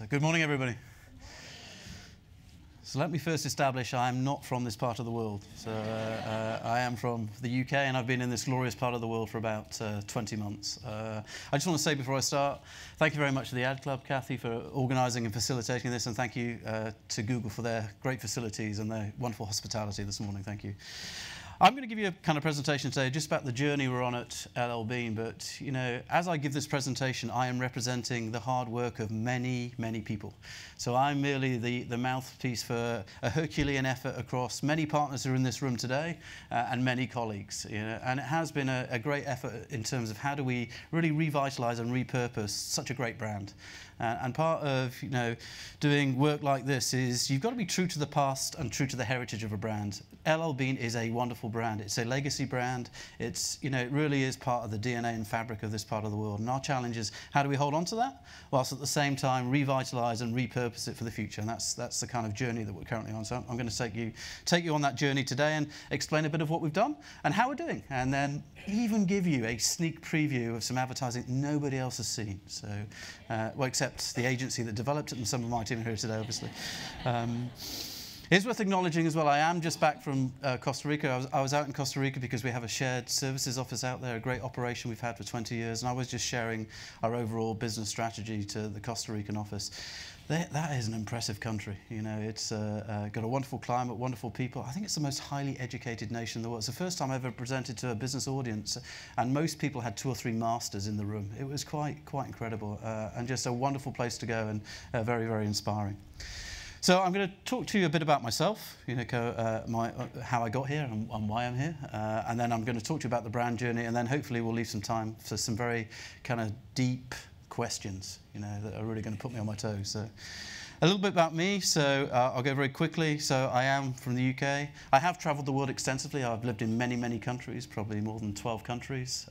So good morning, everybody. So let me first establish I'm not from this part of the world. So I am from the UK, and I've been in this glorious part of the world for about 20 months. I just want to say before I start, thank you very much to the Ad Club, Kathy, for organising and facilitating this, and thank you to Google for their great facilities and their wonderful hospitality this morning. Thank you. I'm going to give you a kind of presentation today just about the journey we're on at L.L.Bean, but you know, as I give this presentation, I am representing the hard work of many, many people. So I'm merely the mouthpiece for a Herculean effort across many partners who are in this room today and many colleagues. You know, and it has been a great effort in terms of how do we really revitalise and repurpose such a great brand. And part of doing work like this is you've got to be true to the past and true to the heritage of a brand. L.L.Bean is a wonderful brand. It's a legacy brand. It's it really is part of the DNA and fabric of this part of the world. And our challenge is how do we hold on to that whilst at the same time revitalise and repurpose it for the future. And that's the kind of journey that we're currently on. So I'm going to take you on that journey today and explain a bit of what we've done and how we're doing, and then even give you a sneak preview of some advertising nobody else has seen. So, well, except the agency that developed it and some of my team are here today, obviously. It's worth acknowledging as well, I am just back from Costa Rica. I was out in Costa Rica because we have a shared services office out there, a great operation we've had for 20 years, and I was just sharing our overall business strategy to the Costa Rican office. That is an impressive country. It's got a wonderful climate, wonderful people. I think it's the most highly educated nation in the world. It's the first time I ever presented to a business audience, and most people had 2 or 3 masters in the room. It was quite incredible, and just a wonderful place to go, and very, very inspiring. So I'm going to talk to you a bit about myself, how I got here and why I'm here, and then I'm going to talk to you about the brand journey, and then hopefully we'll leave some time for some very kind of deep questions, that are really going to put me on my toes. So a little bit about me, so I'll go very quickly. So I am from the UK. I have travelled the world extensively. I've lived in many, many countries, probably more than 12 countries.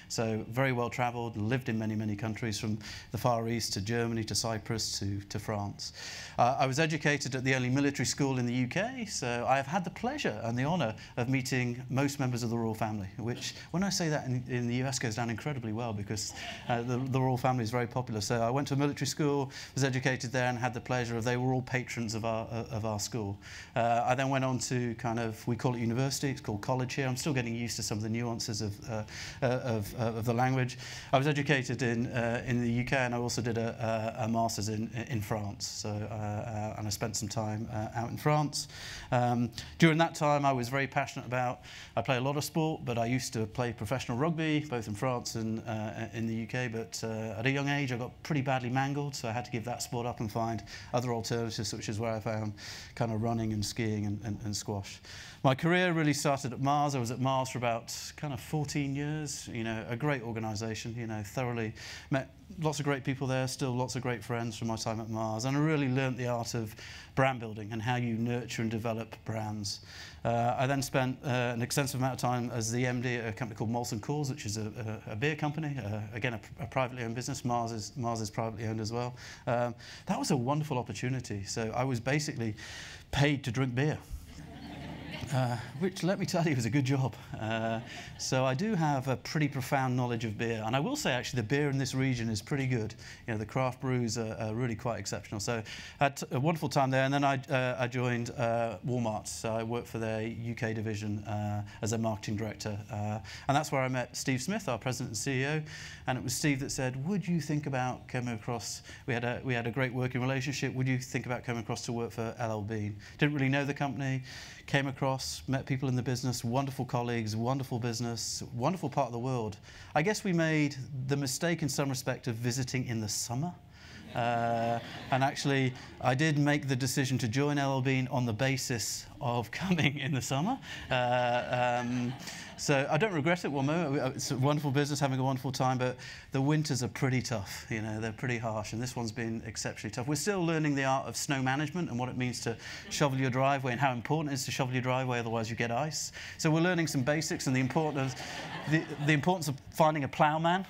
So very well travelled, lived in many, many countries, from the Far East to Germany to Cyprus to France. I was educated at the only military school in the UK, so I have had the pleasure and the honour of meeting most members of the royal family, which, when I say that in the US, goes down incredibly well because the royal family is very popular. So I went to a military school, was educated there, and had the pleasure of, they were all patrons of our school. I then went on to we call it university, it's called college here. I'm still getting used to some of the nuances of the language. I was educated in the UK, and I also did a master's in France. So and I spent some time out in France. During that time, I was very passionate about, I play a lot of sport, but I used to play professional rugby, both in France and in the UK, but at a young age I got pretty badly mangled, so I had to give that sport up and find other alternatives, which is where I found kind of running and skiing and squash. My career really started at Mars. I was at Mars for about kind of 14 years, a great organisation, thoroughly met lots of great people there, still lots of great friends from my time at Mars, and I really learnt the art of brand building and how you nurture and develop brands. I then spent an extensive amount of time as the MD at a company called Molson Coors, which is a beer company, again a privately owned business. Mars is privately owned as well. That was a wonderful opportunity. So I was basically paid to drink beer. Which, let me tell you, is a good job. So I do have a pretty profound knowledge of beer, and I will say actually the beer in this region is pretty good. The craft brews are really quite exceptional. So I had a wonderful time there, and then I joined Walmart. So I worked for their UK division as a marketing director, and that's where I met Steve Smith, our president and CEO. And it was Steve that said, "Would you think about coming across?" We had a great working relationship. Would you think about coming across to work for L.L.Bean? Didn't really know the company. Came across, met people in the business, wonderful colleagues, wonderful business, wonderful part of the world. I guess we made the mistake in some respect of visiting in the summer. And actually, I did make the decision to join L.L.Bean on the basis of coming in the summer. So I don't regret it one moment. It's a wonderful business, having a wonderful time, but the winters are pretty tough. They're pretty harsh, and this one's been exceptionally tough. We're still learning the art of snow management and what it means to shovel your driveway and how important it is to shovel your driveway, otherwise you get ice. So we're learning some basics and the importance of finding a ploughman.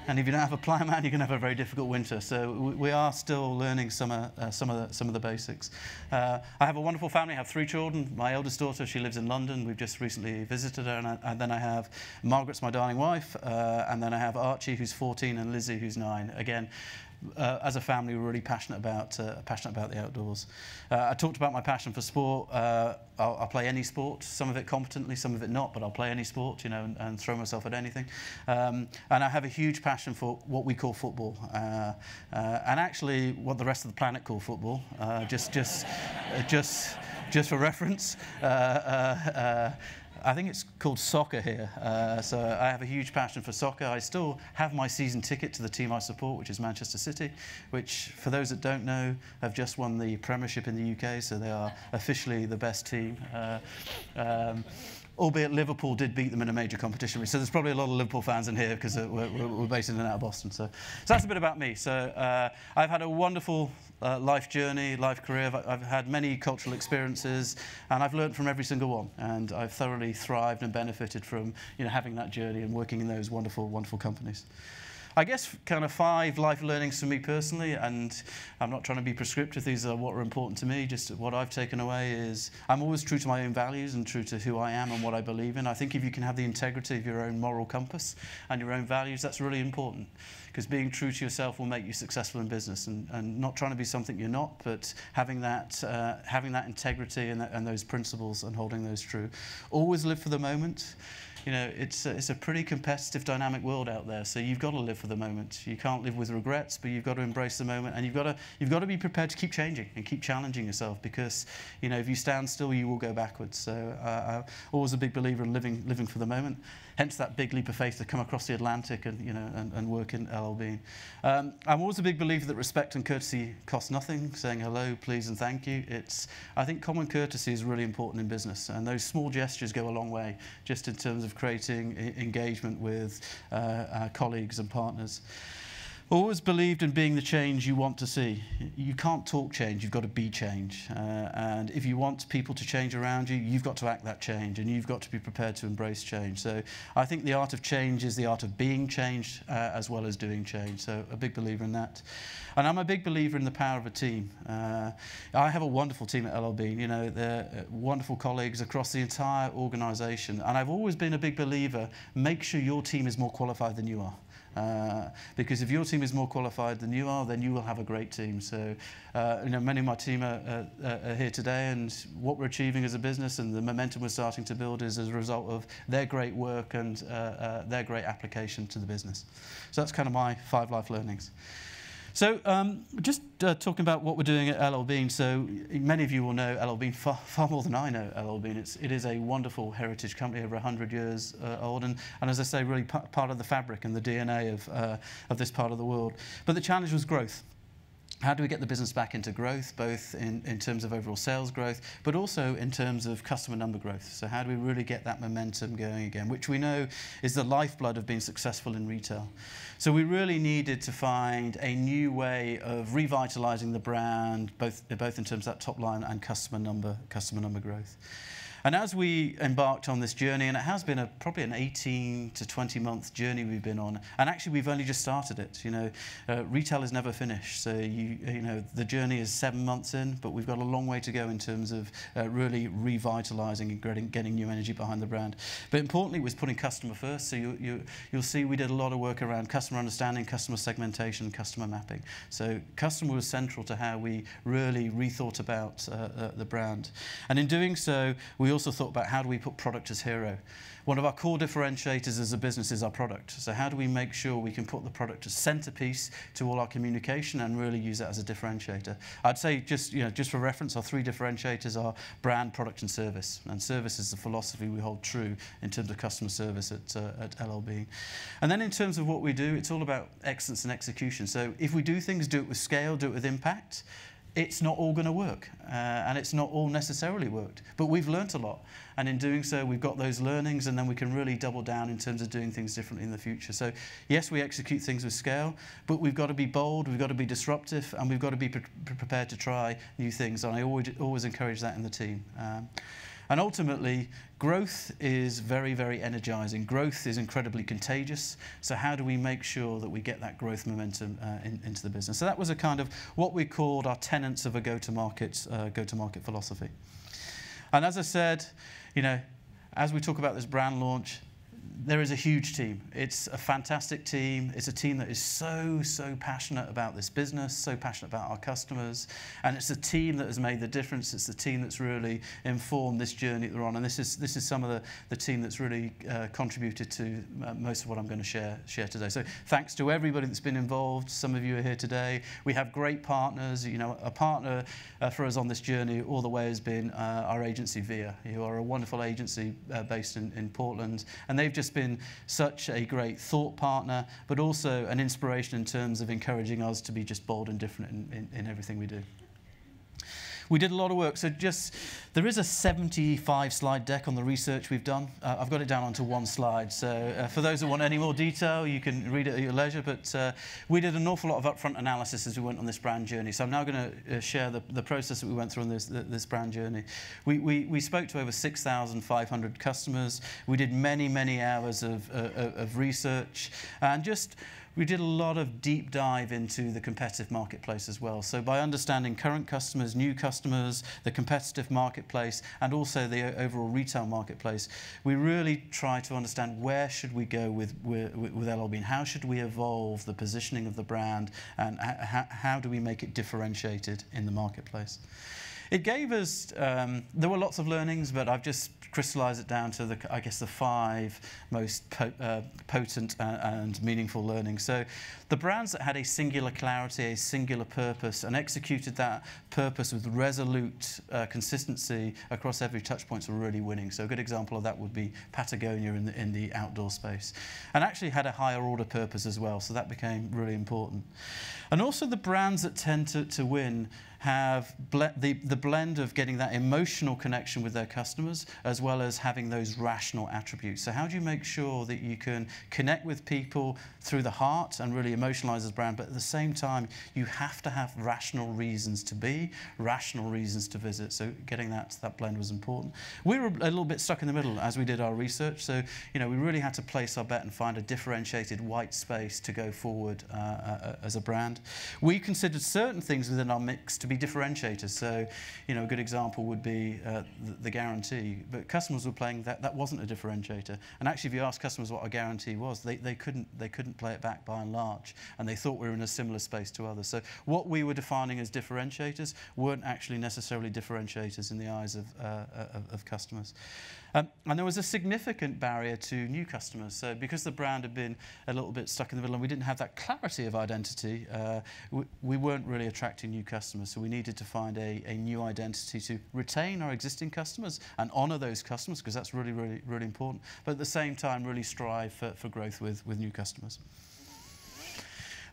And if you don't have a ploughman, you can have a very difficult winter. So we are still learning some of the basics. I have a wonderful family. I have 3 children. My eldest daughter, she lives in London. We've just recently visited her. And then I have Margaret's my darling wife. And then I have Archie, who's 14, and Lizzie, who's 9. Again, as a family, we're really passionate about the outdoors. I talked about my passion for sport. I'll play any sport, some of it competently, some of it not, but I'll play any sport, you know, and throw myself at anything. And I have a huge passion for what we call football, and actually what the rest of the planet call football. Just for reference. I think it's called soccer here. So I have a huge passion for soccer. I still have my season ticket to the team I support, which is Manchester City, which, for those that don't know, have just won the Premiership in the UK, so they are officially the best team. Albeit Liverpool did beat them in a major competition. So there's probably a lot of Liverpool fans in here because we're based in and out of Boston. So that's a bit about me. So I've had a wonderful life journey, life career. I've had many cultural experiences, and I've learned from every single one. And I've thoroughly thrived and benefited from, you know, having that journey and working in those wonderful, wonderful companies. I guess kind of 5 life learnings for me personally, and I'm not trying to be prescriptive, these are what are important to me, just what I've taken away is I'm always true to my own values and true to who I am and what I believe in. I think if you can have the integrity of your own moral compass and your own values, that's really important, because being true to yourself will make you successful in business, and not trying to be something you're not, but having that integrity and those principles and holding those true. Always live for the moment. You know, it's a pretty competitive, dynamic world out there, so you've got to live for the moment. You can't live with regrets, but you've got to embrace the moment, and you've got to be prepared to keep changing and keep challenging yourself, because, you know, if you stand still, you will go backwards. So I'm always a big believer in living for the moment. Hence that big leap of faith to come across the Atlantic and, you know, and work in L.L.Bean. I'm always a big believer that respect and courtesy cost nothing. Saying hello, please, and thank you. I think common courtesy is really important in business, and those small gestures go a long way, just in terms of creating engagement with colleagues and partners. Always believed in being the change you want to see. You can't talk change, you've got to be change. And if you want people to change around you, you've got to act that change, and you've got to be prepared to embrace change. So I think the art of change is the art of being changed as well as doing change. So a big believer in that. And I'm a big believer in the power of a team. I have a wonderful team at L.L.Bean. You know, they're wonderful colleagues across the entire organisation. And I've always been a big believer, make sure your team is more qualified than you are. Because if your team is more qualified than you are, then you will have a great team. So, you know, many of my team are here today, and what we're achieving as a business and the momentum we're starting to build is as a result of their great work and their great application to the business. So that's kind of my 5 life learnings. So just talking about what we're doing at L.L.Bean. So many of you will know L.L.Bean far more than I know L.L.Bean. It is a wonderful heritage company, over 100 years old, and as I say, really part of the fabric and the DNA of this part of the world. But the challenge was growth. How do we get the business back into growth, both in terms of overall sales growth, but also in terms of customer number growth? So how do we really get that momentum going again, which we know is the lifeblood of being successful in retail? So we really needed to find a new way of revitalising the brand, both in terms of that top line and customer number growth. And as we embarked on this journey, and it has been probably an 18 to 20 month journey we've been on, and actually we've only just started it. You know, retail is never finished, so you know the journey is 7 months in, but we've got a long way to go in terms of really revitalising and getting new energy behind the brand. But importantly, it was putting customer first. So you'll see we did a lot of work around customer understanding, customer segmentation, customer mapping. So customer was central to how we really rethought about the brand, and in doing so, we also thought about how do we put product as hero. One of our core differentiators as a business is our product. So how do we make sure we can put the product as centerpiece to all our communication and really use that as a differentiator? I'd say just for reference, our 3 differentiators are brand, product, and service. And service is the philosophy we hold true in terms of customer service at L.L.Bean. And then in terms of what we do, it's all about excellence and execution. So if we do things, do it with scale, do it with impact. It's not all going to work, and it's not all necessarily worked. But we've learnt a lot, and in doing so, we've got those learnings, and then we can really double down in terms of doing things differently in the future. So, yes, we execute things with scale, but we've got to be bold, we've got to be disruptive, and we've got to be prepared to try new things. And I always encourage that in the team. And ultimately, growth is very, very energizing. Growth is incredibly contagious. So how do we make sure that we get that growth momentum into the business? So that was a kind of what we called our tenets of a go-to-market philosophy. And as I said, you know, as we talk about this brand launch, there is a huge team. It's a fantastic team. It's a team that is so passionate about this business, so passionate about our customers, and it's a team that has made the difference. It's the team that's really informed this journey that we're on, and this is some of the team that's really contributed to most of what I'm going to share today. So thanks to everybody that's been involved. Some of you are here today. We have great partners. You know, a partner for us on this journey all the way has been our agency VIA, who are a wonderful agency based in Portland, and they've just been such a great thought partner, but also an inspiration in terms of encouraging us to be just bold and different in everything we do. We did a lot of work, so there is a 75-slide deck on the research we've done. I've got it down onto one slide, so for those who want any more detail, you can read it at your leisure, but we did an awful lot of upfront analysis as we went on this brand journey, so I'm now going to share the process that we went through on this brand journey. We spoke to over 6,500 customers. We did many hours of research, and we did a lot of deep dive into the competitive marketplace as well. So by understanding current customers, new customers, the competitive marketplace, and also the overall retail marketplace, we really try to understand where should we go with L.L.Bean. How should we evolve the positioning of the brand, and how do we make it differentiated in the marketplace? It gave us, there were lots of learnings, but I've just crystallized it down to I guess the 5 most potent and meaningful learnings. So the brands that had a singular clarity, a singular purpose, and executed that purpose with resolute consistency across every touch points were really winning. So a good example of that would be Patagonia in the outdoor space, and actually had a higher order purpose as well, so that became really important. And also the brands that tend to win have the blend of getting that emotional connection with their customers as well as having those rational attributes. So how do you make sure that you can connect with people through the heart and really emotionalize the brand, but at the same time you have to have rational reasons to be, rational reasons to visit. So getting that blend was important. We were a little bit stuck in the middle as we did our research, so we really had to place our bet and find a differentiated white space to go forward as a brand. We considered certain things within our mix to be differentiators. So, a good example would be the guarantee. But customers were playing that wasn't a differentiator. And actually, if you ask customers what a guarantee was, they couldn't play it back by and large, and they thought we were in a similar space to others. So what we were defining as differentiators weren't actually necessarily differentiators in the eyes of customers. And there was a significant barrier to new customers. So because the brand had been a little bit stuck in the middle and we didn't have that clarity of identity, we weren't really attracting new customers. So we needed to find a new identity to retain our existing customers and honour those customers, because that's really important. But at the same time, really strive for growth with new customers.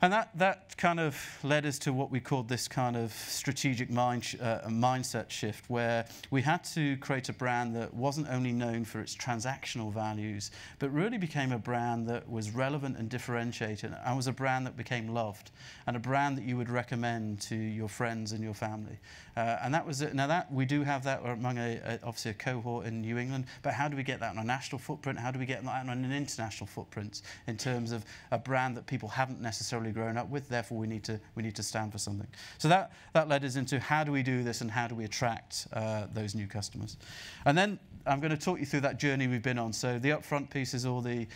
And that kind of led us to what we called this kind of strategic mindset shift, where we had to create a brand that wasn't only known for its transactional values, but really became a brand that was relevant and differentiated, and was a brand that became loved, and a brand that you would recommend to your friends and your family. And that was it. Now we do have that among obviously a cohort in New England, but how do we get that on a national footprint? How do we get that on an international footprint in terms of a brand that people haven't necessarily grown up with? Therefore, we need to stand for something. So that led us into how do we do this and how do we attract those new customers. And then I'm going to talk you through that journey we've been on. So the upfront piece is all the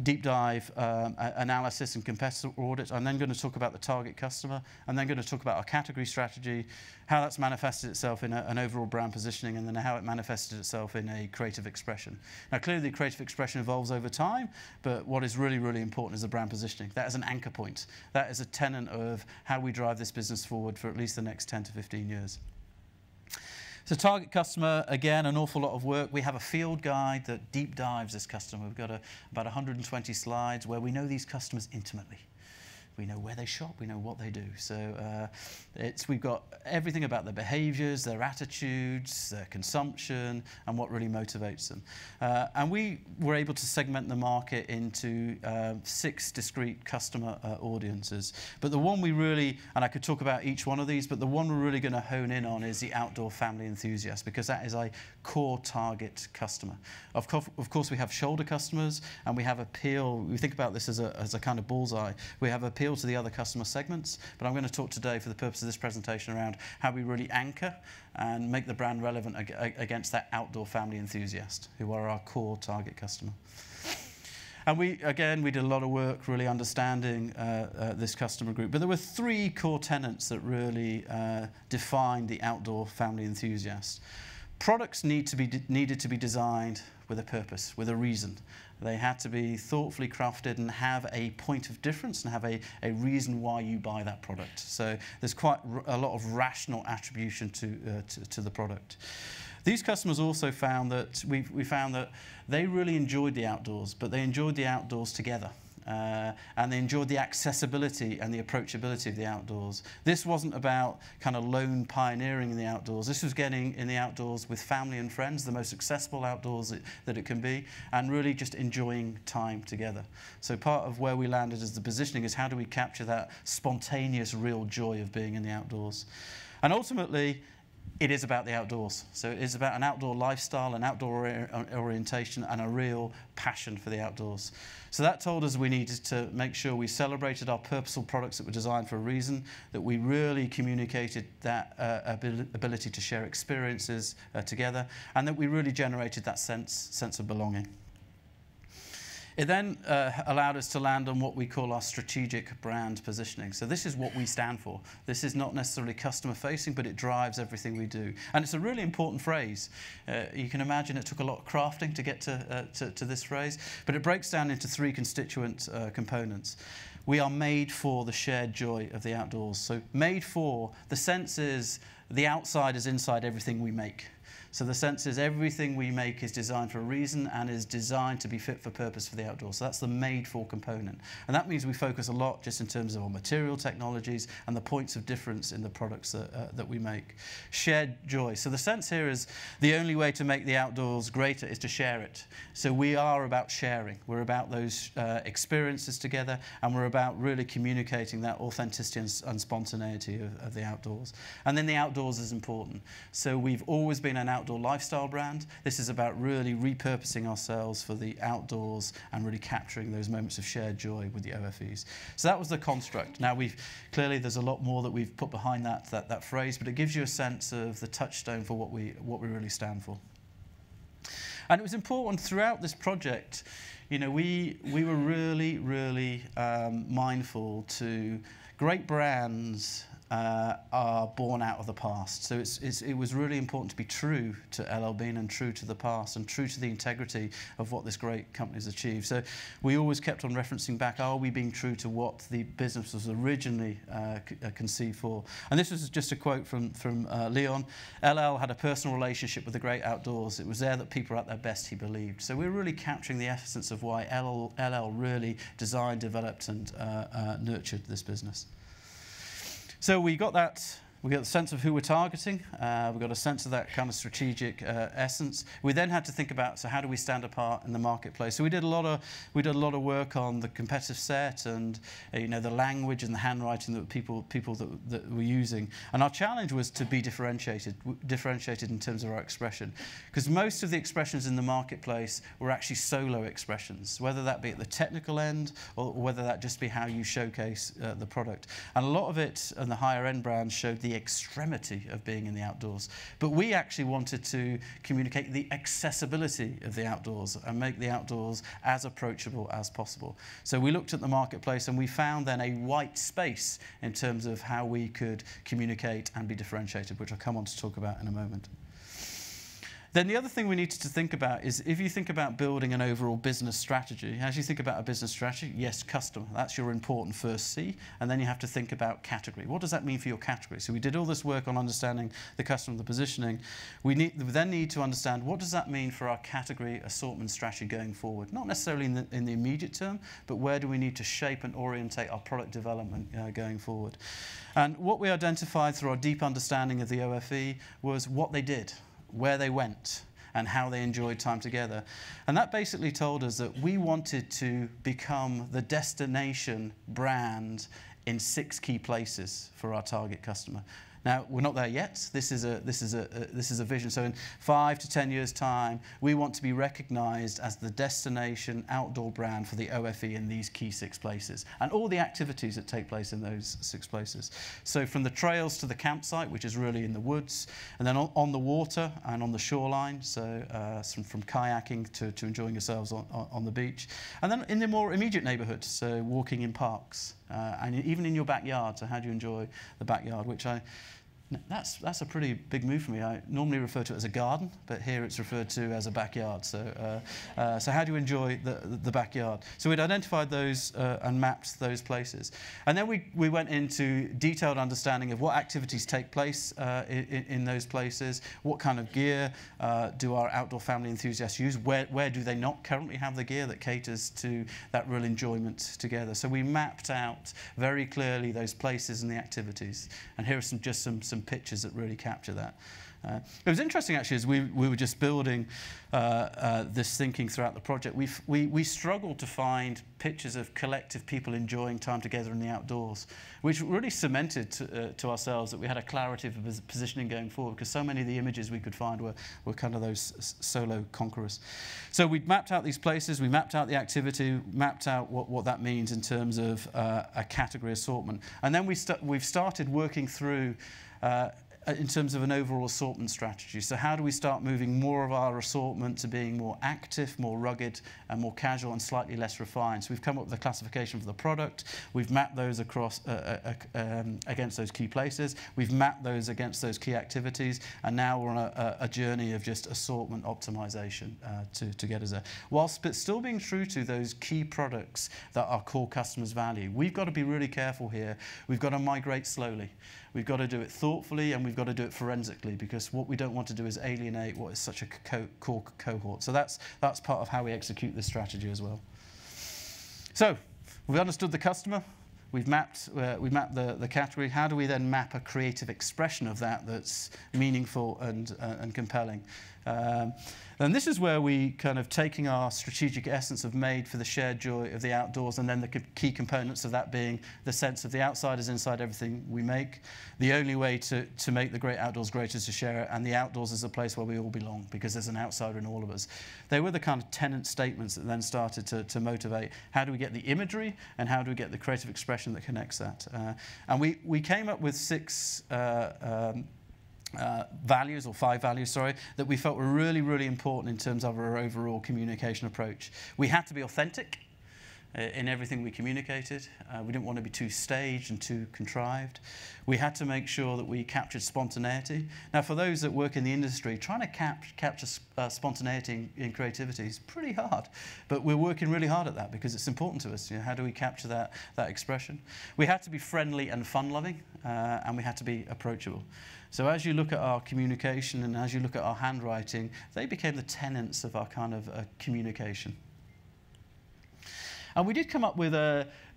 deep dive analysis and competitor audit. I'm then going to talk about the target customer. I'm then going to talk about our category strategy, how that's manifested itself in an overall brand positioning, and then how it manifested itself in a creative expression. Now, clearly, the creative expression evolves over time, but what is really important is the brand positioning. That is an anchor point. That is a tenet of how we drive this business forward for at least the next 10 to 15 years. So target customer, again, an awful lot of work. We have a field guide that deep dives this customer. We've got about 120 slides where we know these customers intimately. We know where they shop, we know what they do. So we've got everything about their behaviors, their attitudes, their consumption, and what really motivates them. And we were able to segment the market into 6 discrete customer audiences. But the one we really, and I could talk about each one of these, but the one we're really going to hone in on is the outdoor family enthusiast, because that is a core target customer. Of course, we have shoulder customers, and we have appeal. We think about this as a kind of bullseye. We have appeal to the other customer segments, but I'm going to talk today for the purpose of this presentation around how we really anchor and make the brand relevant against that outdoor family enthusiast, who are our core target customer. And we did a lot of work really understanding this customer group. But there were 3 core tenets that really defined the outdoor family enthusiast. Products needed to be designed with a purpose, with a reason. They had to be thoughtfully crafted and have a point of difference and have a reason why you buy that product. So there's quite a lot of rational attribution to the product. These customers also found that we found that they really enjoyed the outdoors, but they enjoyed the outdoors together. And they enjoyed the accessibility and the approachability of the outdoors. This wasn't about kind of lone pioneering in the outdoors. This was getting in the outdoors with family and friends, the most accessible outdoors that it can be, and really just enjoying time together. So part of where we landed as the positioning is how do we capture that spontaneous, real joy of being in the outdoors. And ultimately, it is about the outdoors. So it is about an outdoor lifestyle, an outdoor orientation, and a real passion for the outdoors. So that told us we needed to make sure we celebrated our purposeful products that were designed for a reason, that we really communicated that ability to share experiences together, and that we really generated that sense of belonging. It then allowed us to land on what we call our strategic brand positioning. So this is what we stand for. This is not necessarily customer facing, but it drives everything we do. And it's a really important phrase. You can imagine it took a lot of crafting to get to this phrase, but it breaks down into 3 constituent components. We are made for the shared joy of the outdoors. So made for, the sense is the outside is inside everything we make. So the sense is everything we make is designed for a reason and is designed to be fit for purpose for the outdoors. So that's the made-for component. And that means we focus a lot just in terms of our material technologies and the points of difference in the products that we make. Shared joy. So the sense here is the only way to make the outdoors greater is to share it. So we are about sharing. We're about those experiences together, and we're about really communicating that authenticity and spontaneity of the outdoors. And then the outdoors is important. So we've always been an outdoor lifestyle brand. This is about really repurposing ourselves for the outdoors and really capturing those moments of shared joy with the OFEs. So that was the construct. Now clearly there's a lot more that we've put behind that phrase, but it gives you a sense of the touchstone for what we really stand for. And it was important throughout this project, you know, we were really mindful to great brands are born out of the past. So it was really important to be true to L.L.Bean and true to the past and true to the integrity of what this great company has achieved. So we always kept on referencing back, are we being true to what the business was originally conceived for? And this was just a quote from Leon. L.L. had a personal relationship with the great outdoors. It was there that people were at their best, he believed. So we're really capturing the essence of why L.L. really designed, developed and nurtured this business. So we got the sense of who we're targeting. We got a sense of that kind of strategic essence. We then had to think about, so how do we stand apart in the marketplace? So we did a lot of work on the competitive set and you know, the language and the handwriting that people that were using. And our challenge was to be differentiated in terms of our expression, because most of the expressions in the marketplace were actually solo expressions, whether that be at the technical end or whether that just be how you showcase the product. And a lot of it, and the higher end brands showed the extremity of being in the outdoors. But we actually wanted to communicate the accessibility of the outdoors and make the outdoors as approachable as possible. So we looked at the marketplace and we found then a white space in terms of how we could communicate and be differentiated, which I'll come on to talk about in a moment. Then the other thing we needed to think about is if you think about building an overall business strategy, as you think about a business strategy, yes, customer, that's your important first C, and then you have to think about category. What does that mean for your category? So we did all this work on understanding the customer, the positioning. We then need to understand what does that mean for our category assortment strategy going forward? Not necessarily in the immediate term, but where do we need to shape and orientate our product development going forward? And what we identified through our deep understanding of the OFE was what they did, where they went, and how they enjoyed time together. And that basically told us that we wanted to become the destination brand in 6 key places for our target customer. Now, we're not there yet. This is a vision. So in 5 to 10 years' time, we want to be recognized as the destination outdoor brand for the OFE in these key 6 places, and all the activities that take place in those 6 places. So from the trails to the campsite, which is really in the woods, and then on the water and on the shoreline, so from kayaking to enjoying yourselves on the beach. And then in the more immediate neighborhood, so walking in parks, and even in your backyard. So how do you enjoy the backyard, which that's a pretty big move for me. I normally refer to it as a garden, but here it's referred to as a backyard. So, so how do you enjoy the backyard? So we'd identified those and mapped those places. And then we went into detailed understanding of what activities take place in those places, what kind of gear do our outdoor family enthusiasts use, where do they not currently have the gear that caters to that real enjoyment together. So we mapped out very clearly those places and the activities. And here are just some pictures that really capture that. It was interesting actually as we were just building this thinking throughout the project. We struggled to find pictures of collective people enjoying time together in the outdoors, which really cemented to ourselves that we had a clarity of positioning going forward, because so many of the images we could find were kind of those solo conquerors. So we mapped out these places, we mapped out the activity, mapped out what that means in terms of a category assortment, and then we've started working through in terms of an overall assortment strategy. So how do we start moving more of our assortment to being more active, more rugged, and more casual and slightly less refined? So we've come up with a classification for the product. We've mapped those across against those key places. We've mapped those against those key activities. And now we're on a journey of just assortment optimization to get us there. Whilst still being true to those key products that our core customers value. We've got to be really careful here. We've got to migrate slowly. We've got to do it thoughtfully, and we've got to do it forensically, because what we don't want to do is alienate what is such a core cohort. So that's part of how we execute this strategy as well. So we've understood the customer. We've mapped the category. How do we then map a creative expression of that that's meaningful and compelling? And this is where we kind of taking our strategic essence of made for the shared joy of the outdoors, and then the key components of that being the sense of the outside is inside everything we make. The only way to make the great outdoors great is to share it, and the outdoors is a place where we all belong, because there's an outsider in all of us. They were the kind of tenant statements that then started to motivate. How do we get the imagery, and how do we get the creative expression that connects that? And we came up with 6 values, or 5 values, sorry, that we felt were really, really important in terms of our overall communication approach. We had to be authentic in everything we communicated. We didn't want to be too staged and too contrived. We had to make sure that we captured spontaneity. Now, for those that work in the industry, trying to capture spontaneity in creativity is pretty hard, but we're working really hard at that because it's important to us. You know, how do we capture that expression? We had to be friendly and fun-loving, and we had to be approachable. So as you look at our communication and as you look at our handwriting, they became the tenets of our kind of communication. And we did come up with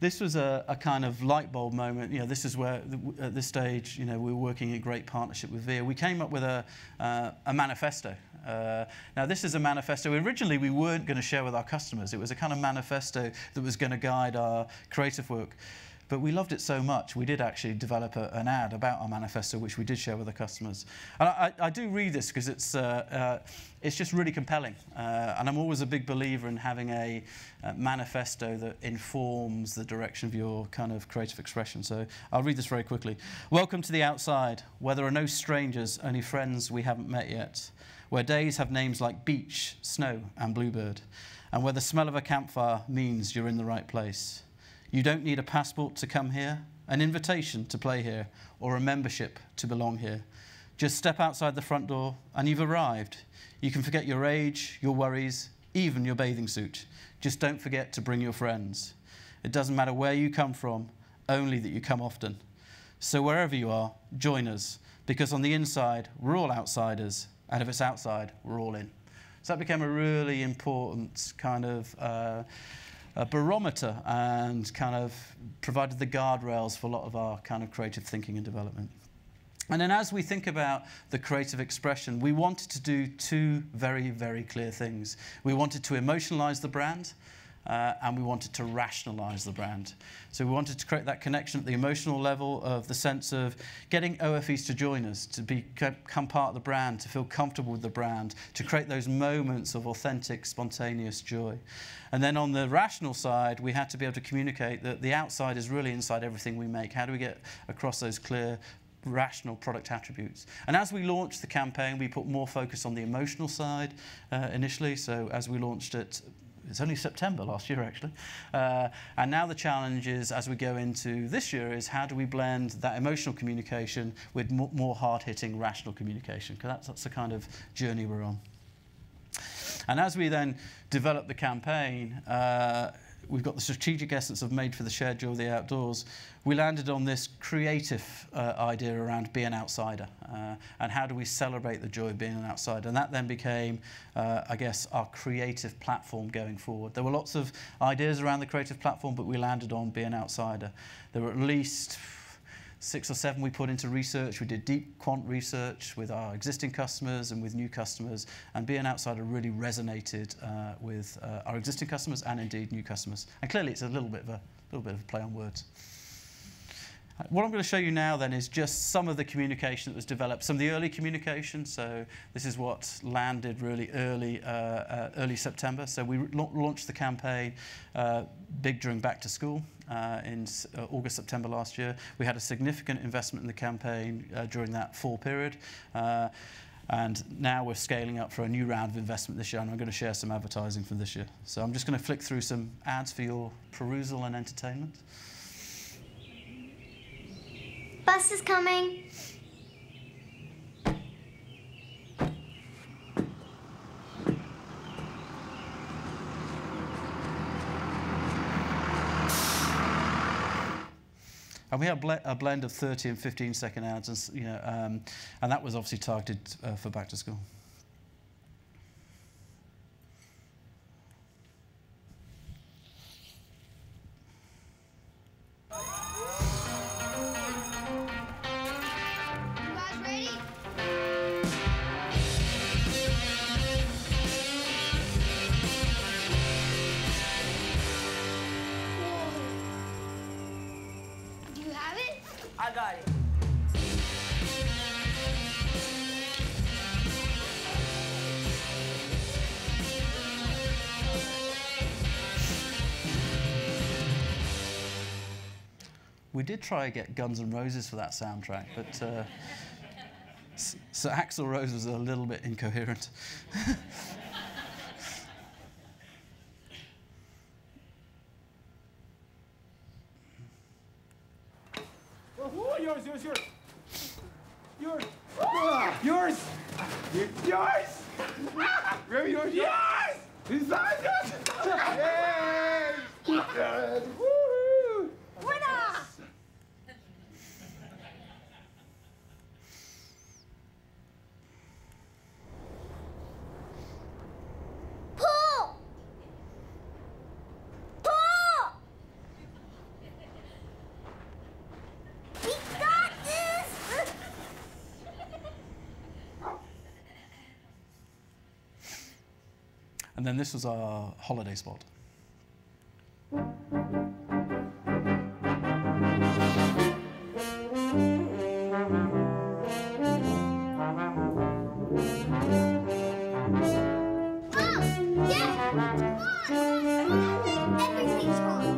this was a kind of light bulb moment. You know, this is where, at this stage, you know, we were working in great partnership with VIA. We came up with a manifesto. Now, this is a manifesto. Originally, we weren't going to share with our customers. It was a kind of manifesto that was going to guide our creative work. But we loved it so much, we did actually develop an ad about our manifesto, which we did share with the customers. And I do read this because it's just really compelling. And I'm always a big believer in having a manifesto that informs the direction of your kind of creative expression. So I'll read this very quickly. Welcome to the outside, where there are no strangers, only friends we haven't met yet. Where days have names like beach, snow, and bluebird. And where the smell of a campfire means you're in the right place. You don't need a passport to come here, an invitation to play here, or a membership to belong here. Just step outside the front door and you've arrived. You can forget your age, your worries, even your bathing suit. Just don't forget to bring your friends. It doesn't matter where you come from, only that you come often. So wherever you are, join us, because on the inside, we're all outsiders, and if it's outside, we're all in. So that became a really important kind of a barometer, and kind of provided the guardrails for a lot of our kind of creative thinking and development. And then as we think about the creative expression, we wanted to do 2 very, very clear things. We wanted to emotionalize the brand, and we wanted to rationalize the brand. So we wanted to create that connection at the emotional level of the sense of getting OFEs to join us, to become part of the brand, to feel comfortable with the brand, to create those moments of authentic, spontaneous joy. And then on the rational side, we had to be able to communicate that the outside is really inside everything we make. How do we get across those clear, rational product attributes? And as we launched the campaign, we put more focus on the emotional side initially. So as we launched it, it's only September last year, actually. And now the challenge is, as we go into this year, is how do we blend that emotional communication with more hard-hitting, rational communication? Because that's the kind of journey we're on. And as we then develop the campaign, we've got the strategic essence of made for the shared joy of the outdoors. We landed on this creative idea around be an outsider, and how do we celebrate the joy of being an outsider. And that then became, I guess, our creative platform going forward. There were lots of ideas around the creative platform, but we landed on be an outsider. There were at least 6 or 7 we put into research. We did deep quant research with our existing customers and with new customers, and Be an Outsider really resonated with our existing customers and indeed new customers. And clearly it's a little bit of a play on words. What I'm going to show you now then is just some of the communication that was developed, some of the early communication. So this is what landed really early September. So we launched the campaign big during back to school in August, September last year. We had a significant investment in the campaign during that fall period. And now we're scaling up for a new round of investment this year, and I'm going to share some advertising from this year. So I'm just going to flick through some ads for your perusal and entertainment. Bus is coming. And we have a blend of 30 and 15-second ads, and, and that was obviously targeted for back to school. I got it. We did try to get Guns N' Roses for that soundtrack, but so Axl Rose was a little bit incoherent. Yours! Really yours? Yes! Is that good? Yes! Yes! Woo! Winner! Pull! Pull! We got this! And then this was our holiday spot. Everything's wrong.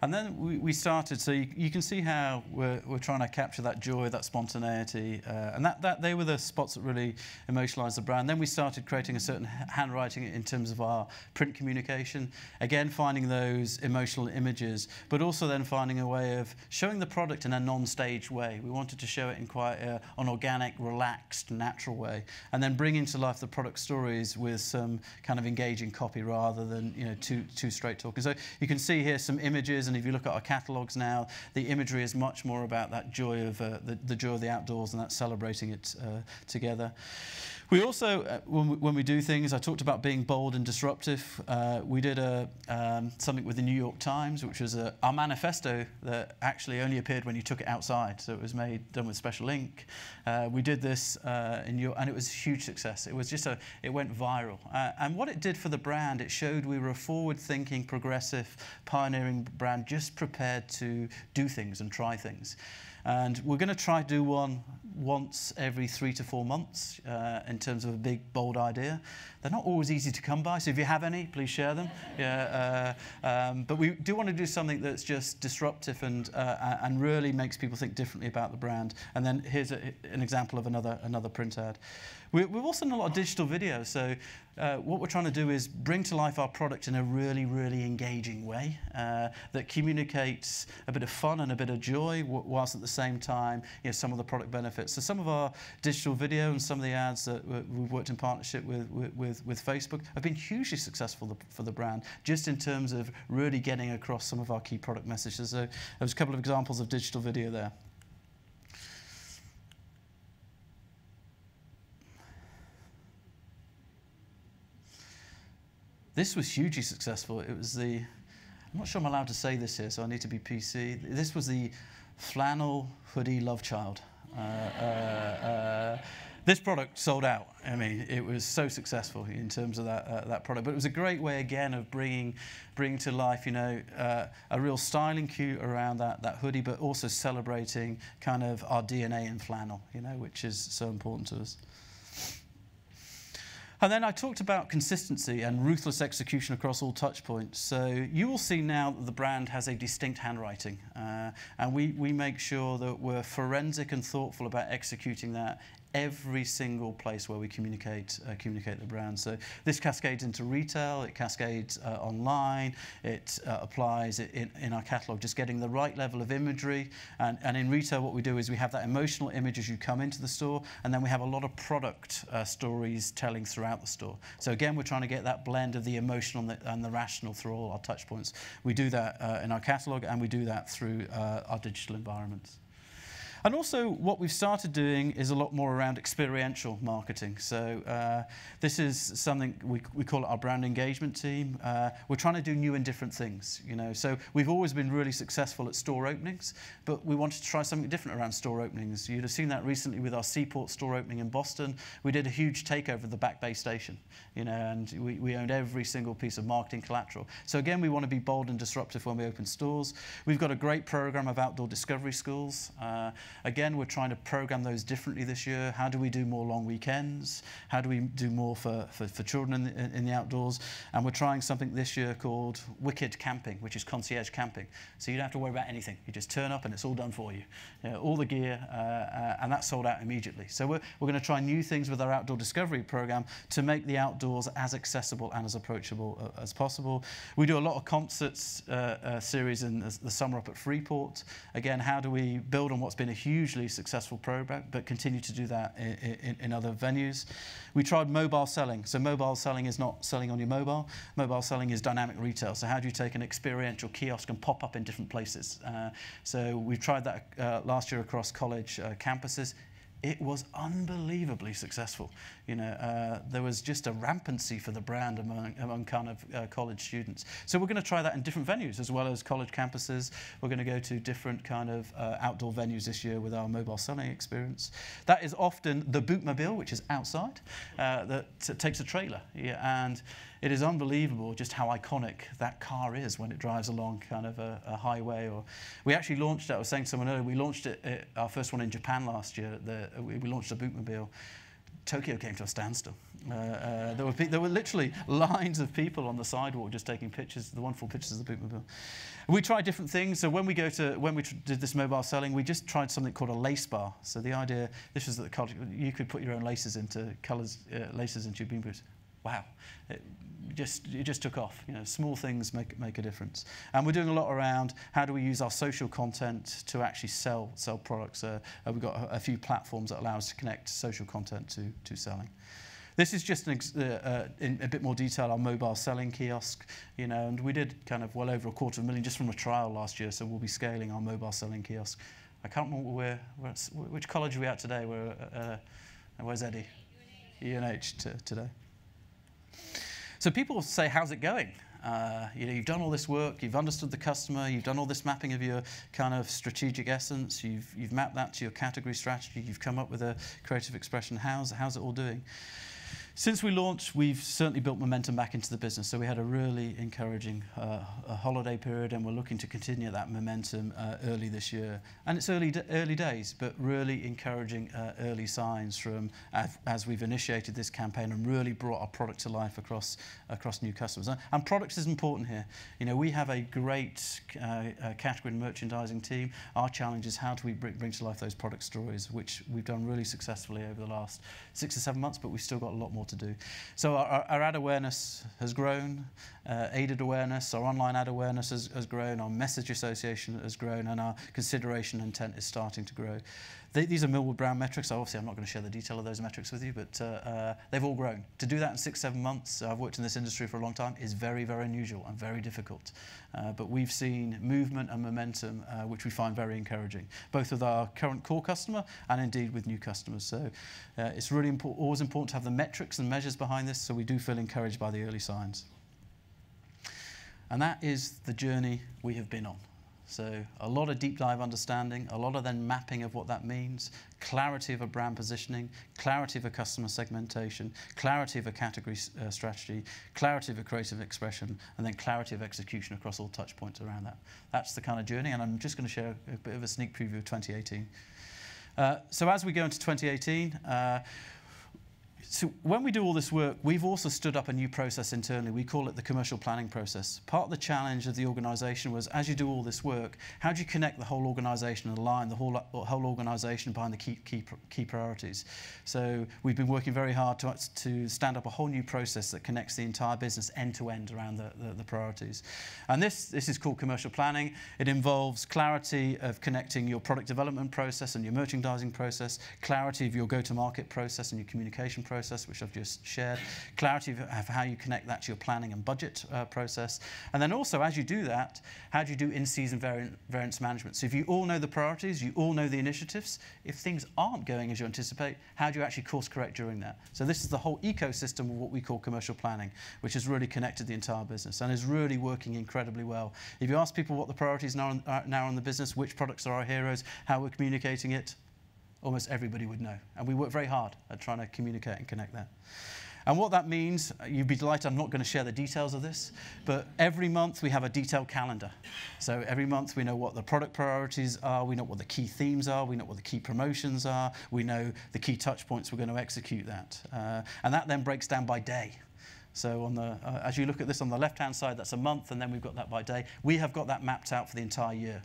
And then we started, so you can see how we're trying to capture that joy, that spontaneity, and that they were the spots that really emotionalized the brand. Then we started creating a certain handwriting in terms of our print communication. Again, finding those emotional images, but also then finding a way of showing the product in a non-staged way. We wanted to show it in quite an organic, relaxed, natural way, and then bringing to life the product stories with some kind of engaging copy rather than too straight talking. So you can see here some images. And if you look at our catalogues now, the imagery is much more about that joy of the joy of the outdoors and that celebrating it together. We also, when we do things, I talked about being bold and disruptive. We did something with the New York Times, which was our manifesto that actually only appeared when you took it outside. So it was done with special ink. We did this and it was a huge success. It was it went viral. And what it did for the brand, it showed we were a forward-thinking, progressive, pioneering brand, just prepared to do things and try things. And we're going to try to do one once every 3 to 4 months in terms of a big, bold idea. They're not always easy to come by, so if you have any, please share them. But we do want to do something that's just disruptive and really makes people think differently about the brand. And then here's an example of another print ad. We've also done a lot of digital video, so what we're trying to do is bring to life our product in a really, really engaging way that communicates a bit of fun and a bit of joy, whilst at the same time, some of the product benefits. So some of our digital video and some of the ads that we've worked in partnership with Facebook have been hugely successful for the brand, just in terms of really getting across some of our key product messages. So there's a couple of examples of digital video there. This was hugely successful. It was I'm not sure I'm allowed to say this here, so I need to be PC. This was the flannel hoodie love child. This product sold out. I mean, it was so successful in terms of that product. But it was a great way, again, of bringing to life, a real styling cue around that hoodie, but also celebrating kind of our DNA in flannel, which is so important to us. And then I talked about consistency and ruthless execution across all touch points. So you will see now that the brand has a distinct handwriting. And we make sure that we're forensic and thoughtful about executing that every single place where we communicate the brand. So this cascades into retail, it cascades online, it applies in our catalogue, just getting the right level of imagery. And in retail, what we do is we have that emotional image as you come into the store, and then we have a lot of product stories telling throughout the store. So again, we're trying to get that blend of the emotional and the rational through all our touch points. We do that in our catalogue, and we do that through our digital environments. And also, what we've started doing is a lot more around experiential marketing. So this is something we call it our brand engagement team. We're trying to do new and different things. So we've always been really successful at store openings, but we wanted to try something different around store openings. You'd have seen that recently with our Seaport store opening in Boston. We did a huge takeover of the Back Bay station, and we owned every single piece of marketing collateral. So again, we want to be bold and disruptive when we open stores. We've got a great program of outdoor discovery schools. Again, we're trying to program those differently this year. How do we do more long weekends? How do we do more for children in the outdoors? And we're trying something this year called Wicked Camping, which is concierge camping. So you don't have to worry about anything. You just turn up and it's all done for you. All the gear, and that's sold out immediately. So we're going to try new things with our outdoor discovery program to make the outdoors as accessible and as approachable as possible. We do a lot of concerts series in the summer up at Freeport. Again, how do we build on what's been a hugely successful program, but continue to do that in other venues. We tried mobile selling. So mobile selling is not selling on your mobile. Mobile selling is dynamic retail. So how do you take an experiential kiosk and pop up in different places? So we tried that last year across college campuses. It was unbelievably successful. There was just a rampancy for the brand among kind of college students. So we're going to try that in different venues as well as college campuses. We're going to go to different kind of outdoor venues this year with our mobile selling experience. That is often the Bootmobile, which is outside, that takes a trailer. And it is unbelievable just how iconic that car is when it drives along kind of a highway. Or we actually launched it. I was saying to someone earlier, we launched it, our first one in Japan last year. We launched a Bootmobile. Tokyo came to a standstill. There were literally lines of people on the sidewalk just taking pictures, the wonderful pictures of the Bootmobile. We tried different things. So when we did this mobile selling, we just tried something called a lace bar. So the idea, this was that you could put your own laces into laces into your bean boots. Wow. It just took off. Small things make a difference. And we're doing a lot around how do we use our social content to actually sell products. We've got a few platforms that allow us to connect social content to selling. This is just in a bit more detail our mobile selling kiosk, and we did kind of well over $250,000 just from a trial last year. So we'll be scaling our mobile selling kiosk. I can't remember which college are we at today. Where's Eddie? E&H today. So people say, how's it going? You've done all this work, you've understood the customer, you've done all this mapping of your kind of strategic essence, you've mapped that to your category strategy, you've come up with a creative expression. How's it all doing? Since we launched, we've certainly built momentum back into the business. So we had a really encouraging holiday period, and we're looking to continue that momentum early this year. And it's early days, but really encouraging early signs from as we've initiated this campaign and really brought our product to life across new customers. And products is important here. We have a great category and merchandising team. Our challenge is how do we bring to life those product stories, which we've done really successfully over the last 6 to 7 months, but we've still got a lot more to do. So our ad awareness has grown, aided awareness, our online ad awareness has grown, our message association has grown, and our consideration intent is starting to grow. These are Millward Brown metrics. Obviously, I'm not going to share the detail of those metrics with you, but they've all grown. To do that in 6, 7 months, I've worked in this industry for a long time, is very, very unusual and very difficult. But we've seen movement and momentum, which we find very encouraging, both with our current core customer and indeed with new customers. So it's really always important to have the metrics and measures behind this, so we do feel encouraged by the early signs. And that is the journey we have been on. So a lot of deep dive understanding, a lot of then mapping of what that means, clarity of a brand positioning, clarity of a customer segmentation, clarity of a category strategy, clarity of a creative expression, and then clarity of execution across all touch points around that. That's the kind of journey, and I'm just going to share a bit of a sneak preview of 2018. So as we go into 2018, so when we do all this work, we've also stood up a new process internally. We call it the commercial planning process. Part of the challenge of the organisation was, as you do all this work, how do you connect the whole organisation and align the whole organisation behind the key priorities? So we've been working very hard to stand up a whole new process that connects the entire business end to end around the priorities. And this is called commercial planning. It involves clarity of connecting your product development process and your merchandising process, clarity of your go-to-market process and your communication process, which I've just shared, clarity of how you connect that to your planning and budget process, and then also, as you do that, how do you do in-season variance management? So if you all know the priorities, you all know the initiatives, if things aren't going as you anticipate, how do you actually course correct during that? So this is the whole ecosystem of what we call commercial planning, which has really connected the entire business and is really working incredibly well. If you ask people what the priorities are now in the business, which products are our heroes, how we're communicating it, almost everybody would know. And we work very hard at trying to communicate and connect that. And what that means, you'd be delighted, I'm not going to share the details of this, but every month we have a detailed calendar. So every month we know what the product priorities are, we know what the key themes are, we know what the key promotions are, we know the key touch points we're going to execute that. And that then breaks down by day. So as you look at this on the left-hand side, that's a month, and then we've got that by day. We have got that mapped out for the entire year.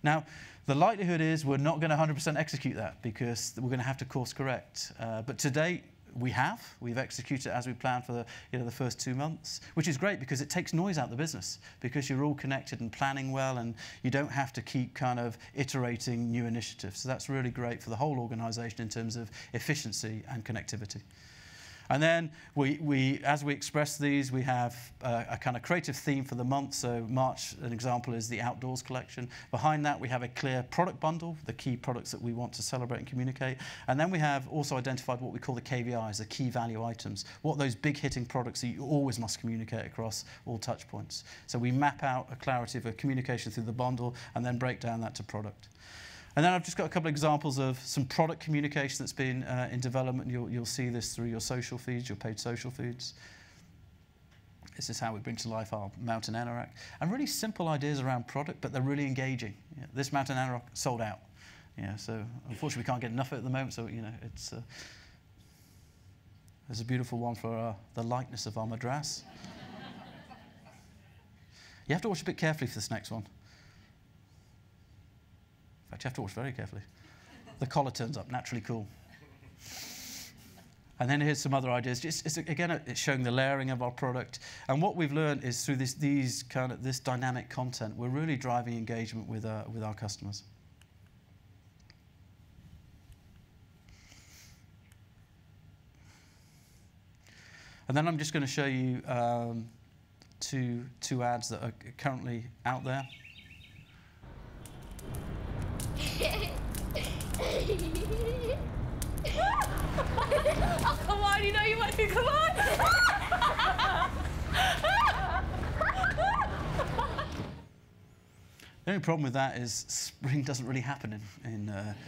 Now, the likelihood is we're not going to 100% execute that because we're going to have to course correct. But to date, we've executed as we planned for the first 2 months, which is great because it takes noise out of the business because you're all connected and planning well, and you don't have to keep kind of iterating new initiatives. So that's really great for the whole organisation in terms of efficiency and connectivity. And then as we express these, we have a kind of creative theme for the month. So March, an example, is the outdoors collection. Behind that, we have a clear product bundle, the key products that we want to celebrate and communicate. And then we have also identified what we call the KVIs, the key value items, what those big hitting products that you always must communicate across all touch points. So we map out a clarity of a communication through the bundle and then break down that to product. And then I've just got a couple of examples of some product communication that's been in development. You'll see this through your social feeds, your paid social feeds. This is how we bring to life our mountain anorak. And really simple ideas around product, but they're really engaging. This mountain anorak sold out. So unfortunately, we can't get enough of it at the moment. So it's there's a beautiful one for the lightness of our madras. You have to watch a bit carefully for this next one. In fact, you have to watch very carefully. The collar turns up, naturally cool. And then here's some other ideas. Again, it's showing the layering of our product. And what we've learned is through this dynamic content, we're really driving engagement with our customers. And then I'm just going to show you two ads that are currently out there. Oh, come on, you know you want to. Come on. The only problem with that is spring doesn't really happen in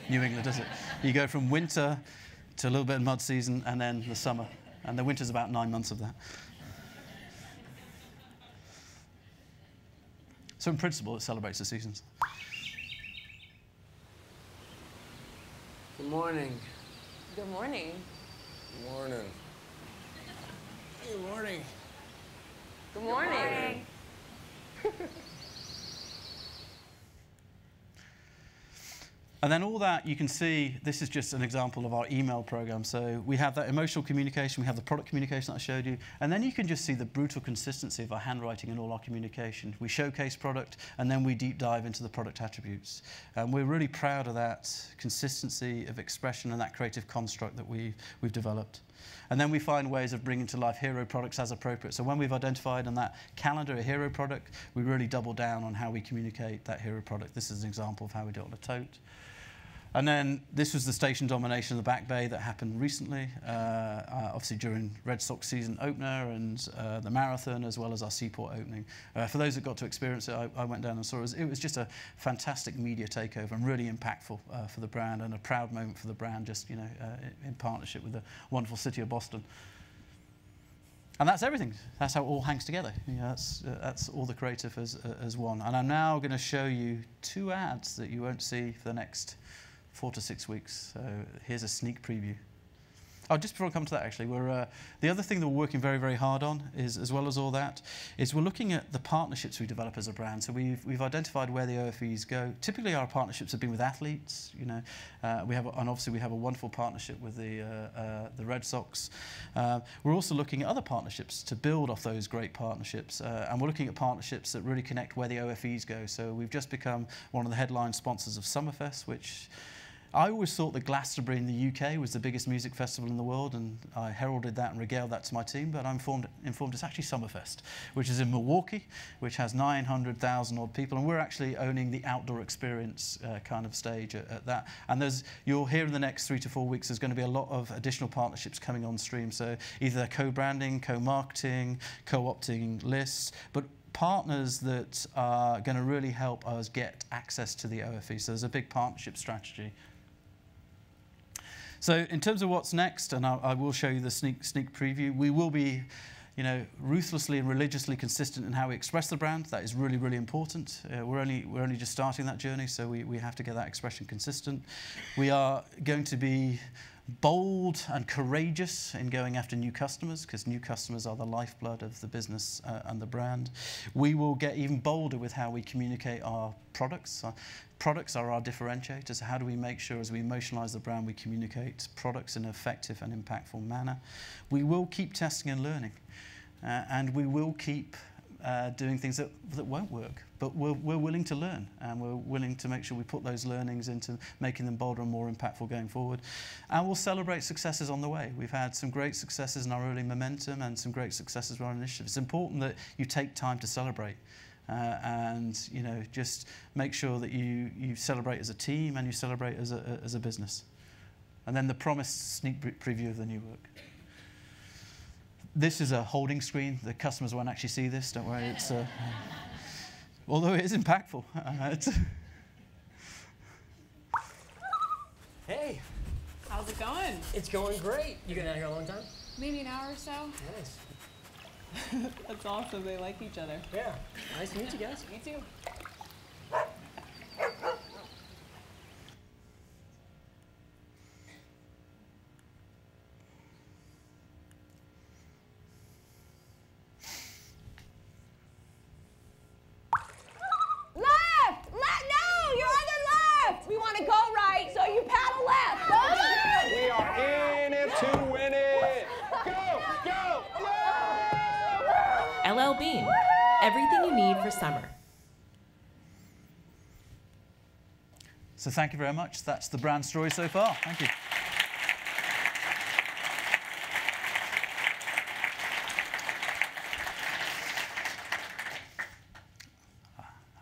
New England, does it? You go from winter to a little bit of mud season and then the summer. And the winter's about 9 months of that. So in principle, it celebrates the seasons. Good morning. Good morning. Good morning. Good morning. Good morning. And then all that, you can see, this is just an example of our email program. So we have that emotional communication, we have the product communication that I showed you, and then you can just see the brutal consistency of our handwriting in all our communication. We showcase product, and then we deep dive into the product attributes. And we're really proud of that consistency of expression and that creative construct that we've developed. And then we find ways of bringing to life hero products as appropriate. So when we've identified on that calendar a hero product, we really double down on how we communicate that hero product. This is an example of how we do it on a tote. And then this was the station domination of the Back Bay that happened recently, obviously during Red Sox season opener and the marathon, as well as our Seaport opening. For those that got to experience it, I went down and saw it. It was just a fantastic media takeover and really impactful for the brand, and a proud moment for the brand, just in partnership with the wonderful city of Boston. And that's everything. That's how it all hangs together. That's all the creative as one. And I'm now going to show you 2 ads that you won't see for the next 4 to 6 weeks. So here's a sneak preview. Oh, just before I come to that, actually, the other thing that we're working very, very hard on is, as well as all that, is we're looking at the partnerships we develop as a brand. So we've identified where the OFEs go. Typically, our partnerships have been with athletes. And obviously we have a wonderful partnership with the Red Sox. We're also looking at other partnerships to build off those great partnerships, and we're looking at partnerships that really connect where the OFEs go. So we've just become one of the headline sponsors of Summerfest, which I always thought that Glastonbury in the UK was the biggest music festival in the world, and I heralded that and regaled that to my team, but I'm informed it's actually Summerfest, which is in Milwaukee, which has 900,000 odd people, and we're actually owning the outdoor experience kind of stage at that. And you'll hear in the next 3 to 4 weeks, there's going to be a lot of additional partnerships coming on stream, so either co-branding, co-marketing, co-opting lists, but partners that are going to really help us get access to the OFE. So there's a big partnership strategy. So in terms of what's next, and I will show you the sneak preview, we will be ruthlessly and religiously consistent in how we express the brand. That is really, really important. We're only just starting that journey, so we have to get that expression consistent. We are going to be bold and courageous in going after new customers, because new customers are the lifeblood of the business and the brand. We will get even bolder with how we communicate our products. Products are our differentiators. How do we make sure, as we emotionalize the brand, we communicate products in an effective and impactful manner? We will keep testing and learning, and we will keep doing things that won't work. But we're willing to learn, and we're willing to make sure we put those learnings into making them bolder and more impactful going forward. And we'll celebrate successes on the way. We've had some great successes in our early momentum and some great successes with our initiative. It's important that you take time to celebrate. And just make sure that you celebrate as a team and you celebrate as a business. And then the promised sneak preview of the new work. This is a holding screen. The customers won't actually see this, don't worry. It's although it is impactful. Hey, How's it going? it's going great. You been out here a long time? Maybe an hour or so. Nice. That's awesome. They like each other. Yeah. Nice to meet you guys. Me too. Left! No, you're on the left! We want to go right, so you paddle left. We are in it to win it. Go, go, L.L.Bean, everything you need for summer. So thank you very much. That's the brand story so far. Thank you.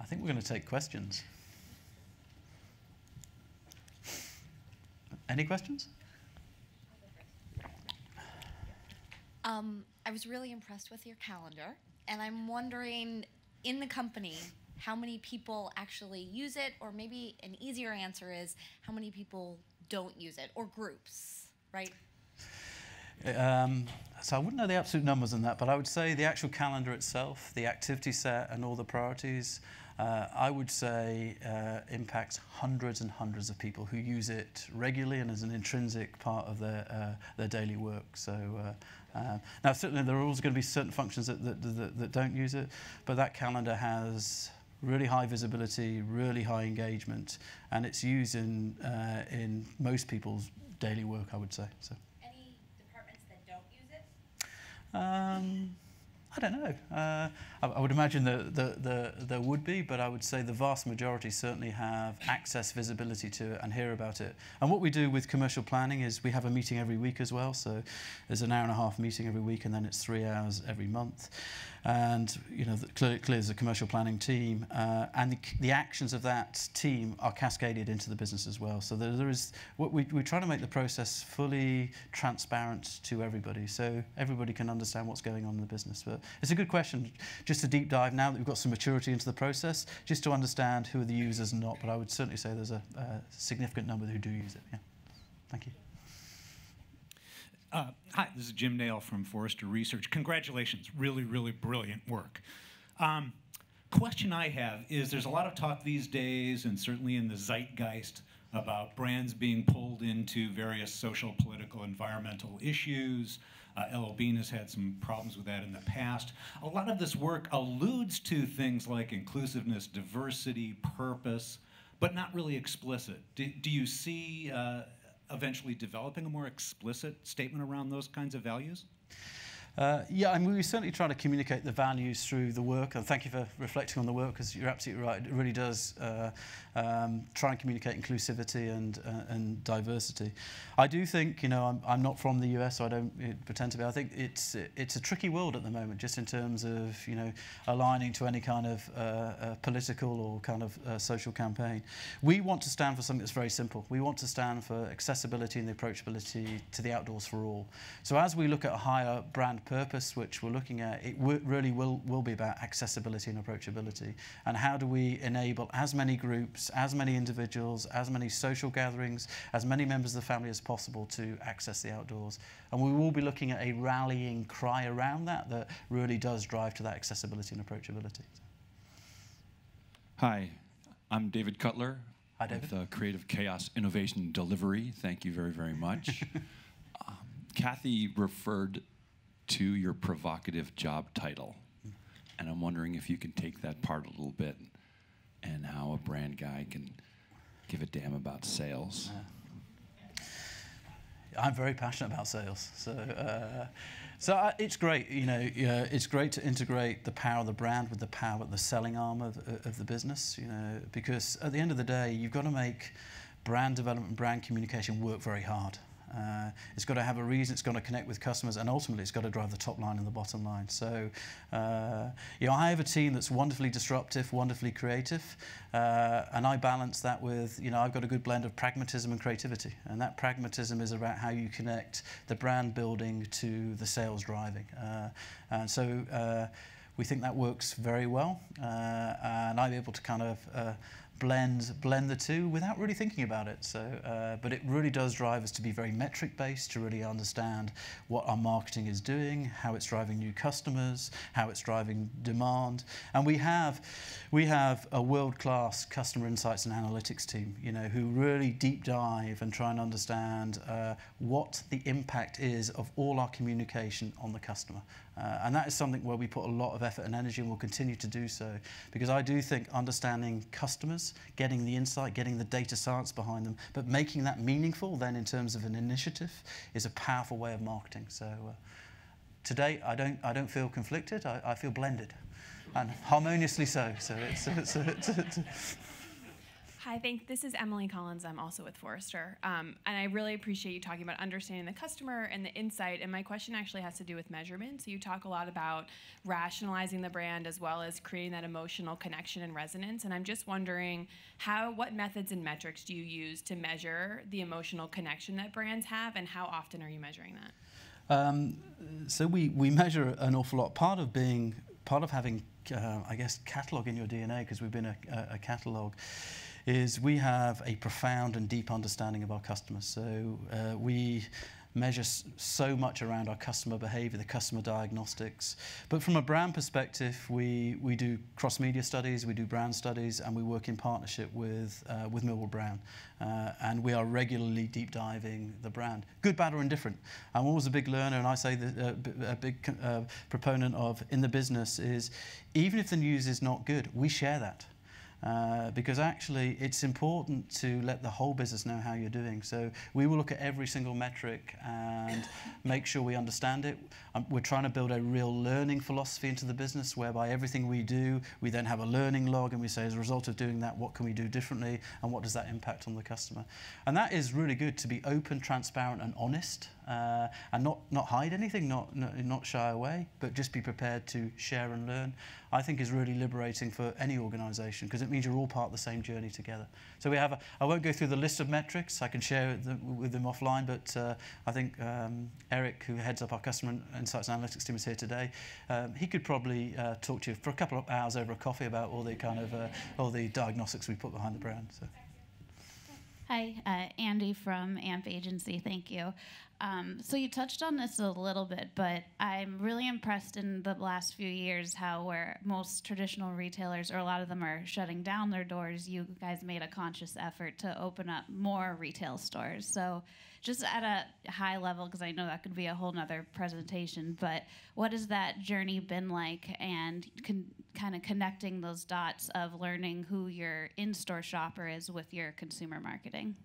I think we're going to take questions. Any questions? I was really impressed with your calendar, and I'm wondering, in the company, how many people actually use it, or maybe an easier answer is how many people don't use it, or groups, right? So I wouldn't know the absolute numbers on that, but I would say the actual calendar itself, the activity set and all the priorities, I would say impacts hundreds and hundreds of people who use it regularly and as an intrinsic part of their daily work. So now certainly there are always going to be certain functions that don't use it, but that calendar has really high visibility, really high engagement, and it's used in most people's daily work, I would say. So. I don't know. I would imagine that there would be, but I would say the vast majority certainly have access, visibility to it and hear about it. And what we do with commercial planning is we have a meeting every week as well. So there's an hour-and-a-half meeting every week, and then it's 3 hours every month. And you know, clearly there's a commercial planning team, and the actions of that team are cascaded into the business as well. So there is we try to make the process fully transparent to everybody, so everybody can understand what's going on in the business. But it's a good question, just a deep dive now that we've got some maturity into the process, just to understand who are the users and not. But I would certainly say there's a significant number who do use it. Yeah, thank you. Hi, this is Jim Nail from Forrester Research. Congratulations, really, really brilliant work. Question I have is there's a lot of talk these days, and certainly in the zeitgeist, about brands being pulled into various social, political, environmental issues. L.L.Bean has had some problems with that in the past. A lot of this work alludes to things like inclusiveness, diversity, purpose, but not really explicit. Do you see eventually developing a more explicit statement around those kinds of values? Yeah, I mean, we certainly try to communicate the values through the work, and thank you for reflecting on the work, because you're absolutely right. It really does try and communicate inclusivity and diversity. I do think, you know, I'm not from the US, so I don't pretend to be. I think it's a tricky world at the moment, just in terms of, you know, aligning to any kind of political or kind of social campaign. We want to stand for something that's very simple. We want to stand for accessibility and the approachability to the outdoors for all. So as we look at a higher brand purpose, which we're looking at, it really will be about accessibility and approachability. And how do we enable as many groups, as many individuals, as many social gatherings, as many members of the family as possible to access the outdoors. And we will be looking at a rallying cry around that really does drive to that accessibility and approachability. Hi, I'm David Cutler. Hi, David. With Creative Chaos Innovation Delivery. Thank you very, very much. Kathy referred to your provocative job title, and I'm wondering if you can take that part a little bit and how a brand guy can give a damn about sales. I'm very passionate about sales, so it's great. You know, it's great to integrate the power of the brand with the power of the selling arm of the business. You know, because at the end of the day, you've got to make brand development, brand communication work very hard. It's got to have a reason, it's got to connect with customers, and ultimately it's got to drive the top line and the bottom line. So, you know, I have a team that's wonderfully disruptive, wonderfully creative, and I balance that with, you know, I've got a good blend of pragmatism and creativity, and that pragmatism is about how you connect the brand building to the sales driving. And so we think that works very well, and I'm able to kind of blend the two without really thinking about it. So, but it really does drive us to be very metric based, to really understand what our marketing is doing, how it's driving new customers, how it's driving demand. And we have a world-class customer insights and analytics team, you know, who really deep dive and try and understand what the impact is of all our communication on the customer. And that is something where we put a lot of effort and energy, and will continue to do so, because I do think understanding customers, getting the insight, getting the data science behind them, but making that meaningful then in terms of an initiative is a powerful way of marketing. So today I don't feel conflicted. I feel blended, and harmoniously so. So it's Hi, this is Emily Collins. I'm also with Forrester. And I really appreciate you talking about understanding the customer and the insight. And my question actually has to do with measurement. So you talk a lot about rationalizing the brand as well as creating that emotional connection and resonance. And I'm just wondering what methods and metrics do you use to measure the emotional connection that brands have, and how often are you measuring that? So we measure an awful lot. Part of having, I guess, catalog in your DNA, because we've been a catalog, is we have a profound and deep understanding of our customers. So we measure so much around our customer behavior, the customer diagnostics. But from a brand perspective, we do cross-media studies, we do brand studies, and we work in partnership with Millwall Brown. And we are regularly deep diving the brand, good, bad, or indifferent. I'm always a big learner, and I say that a big proponent of in the business is, even if the news is not good, we share that. Because actually it's important to let the whole business know how you're doing. So we will look at every single metric and make sure we understand it. We're trying to build a real learning philosophy into the business, whereby everything we do, we then have a learning log, and we say, as a result of doing that, what can we do differently, and what does that impact on the customer? And that is really good, to be open, transparent, and honest, and not hide anything, not shy away, but just be prepared to share and learn. I think is really liberating for any organisation, because it means you're all part of the same journey together. So we have I won't go through the list of metrics, I can share with them offline, but I think Eric, who heads up our customer insights and analytics team, is here today. He could probably talk to you for a couple of hours over a coffee about all the kind of all the diagnostics we put behind the brand. So. Hi, Andy from AMP Agency, thank you. So you touched on this a little bit, but I'm really impressed in the last few years how where most traditional retailers, or a lot of them, are shutting down their doors, you guys made a conscious effort to open up more retail stores. So just at a high level, because I know that could be a whole nother presentation, but what has that journey been like, and kind of connecting those dots of learning who your in-store shopper is with your consumer marketing?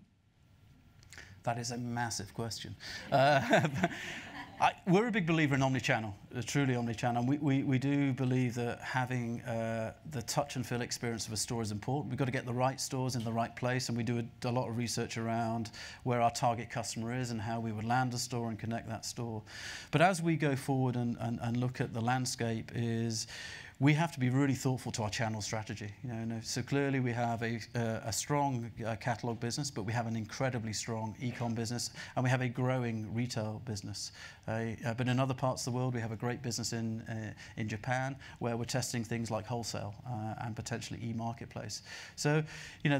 That is a massive question. We're a big believer in omnichannel, truly omnichannel. We do believe that having the touch and feel experience of a store is important. We've got to get the right stores in the right place, and we do a lot of research around where our target customer is and how we would land a store and connect that store. But as we go forward and look at the landscape, we have to be really thoughtful to our channel strategy. So clearly we have a strong catalog business, but we have an incredibly strong e-com business, and we have a growing retail business. But in other parts of the world, we have a great business in Japan, where we're testing things like wholesale and potentially e-marketplace. So we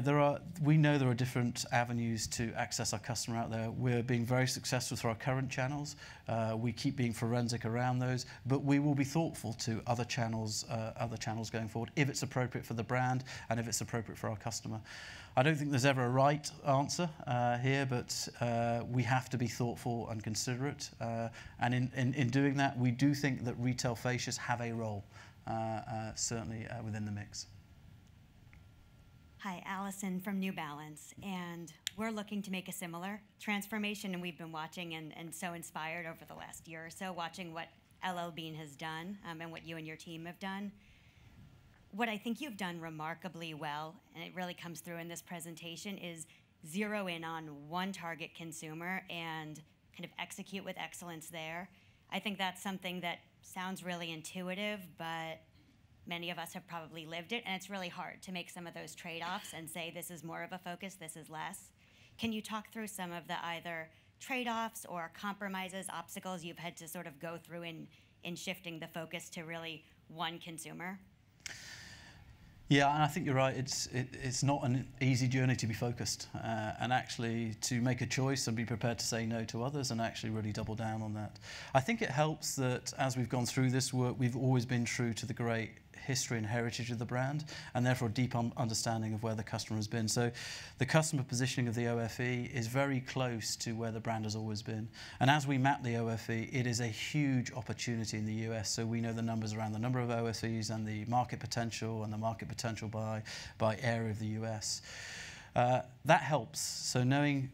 know there are different avenues to access our customer out there. We're being very successful through our current channels. We keep being forensic around those, but we will be thoughtful to other channels going forward, if it's appropriate for the brand and if it's appropriate for our customer. I don't think there's ever a right answer here, but we have to be thoughtful and considerate. And in doing that, we do think that retail fascias have a role, certainly within the mix. Hi, Allison from New Balance, and we're looking to make a similar transformation, and we've been watching and so inspired over the last year or so, watching what L.L.Bean has done and what you and your team have done. What I think you've done remarkably well, and it really comes through in this presentation, is zero in on one target consumer and kind of execute with excellence there. I think that's something that sounds really intuitive, but many of us have probably lived it, and it's really hard to make some of those trade-offs and say this is more of a focus, this is less. Can you talk through some of the either trade-offs or compromises, obstacles you've had to sort of go through in shifting the focus to really one consumer? Yeah, and I think you're right. It's not an easy journey to be focused and actually to make a choice and be prepared to say no to others and actually really double down on that. I think it helps that as we've gone through this work, we've always been true to the great history and heritage of the brand, and therefore a deep understanding of where the customer has been. So the customer positioning of the OFE is very close to where the brand has always been. And as we map the OFE, it is a huge opportunity in the US. So we know the numbers around the number of OFEs and the market potential by area of the US. That helps. So